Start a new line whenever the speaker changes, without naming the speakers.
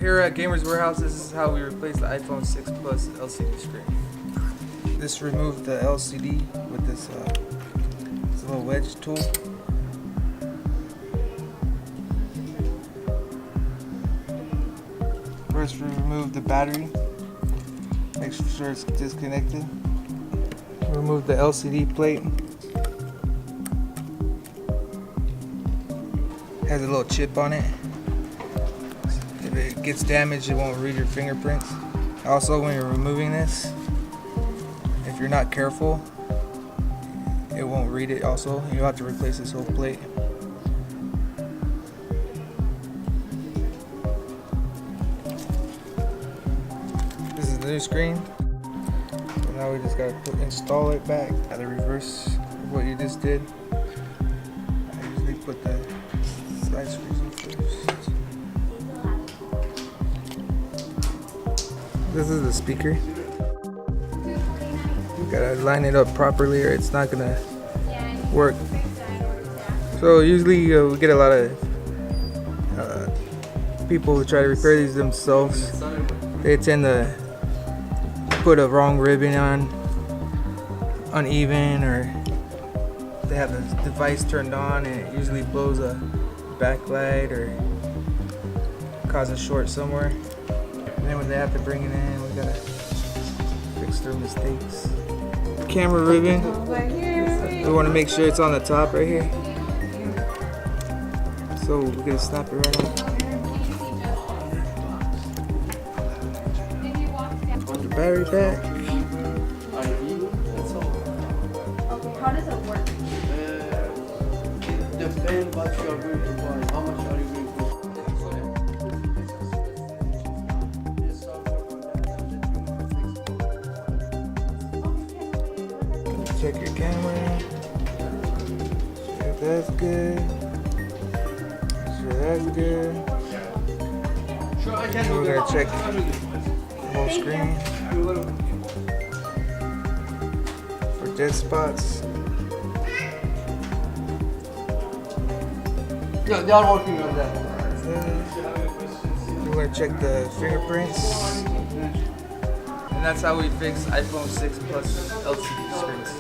Here at Gamers Warehouse, this is how we replace the iPhone 6 Plus LCD screen. This removed the LCD with this little wedge tool. First, we remove the battery. Make sure it's disconnected. Remove the LCD plate. Has a little chip on it. If it gets damaged, it won't read your fingerprints. Also, when you're removing this, if you're not careful, it won't read it also. You'll have to replace this whole plate. This is the new screen. So now we just gotta install it back at the reverse of what you just did. I usually put the side screws in first. This is the speaker. You gotta line it up properly or it's not gonna work. So usually we get a lot of people who try to repair these themselves. They tend to put a wrong ribbon on, uneven, or they have the device turned on and it usually blows a backlight or causes a short somewhere. And then when they have to bring it in, we gotta fix their mistakes. Camera ribbon, we want to make sure it's on the top right here. So we're gonna snap it right off. Put the battery back.
Okay, how does it work?
Depends what you are going to buy. How much are you going to buy?
Check your camera. Check if that's good. Make sure that's good.
Sure, I can
Then
do
we're gonna check the whole screen for dead spots.
Yeah, they are working on that.
We're gonna check the fingerprints. And that's how we fix iPhone 6 Plus LCD screens.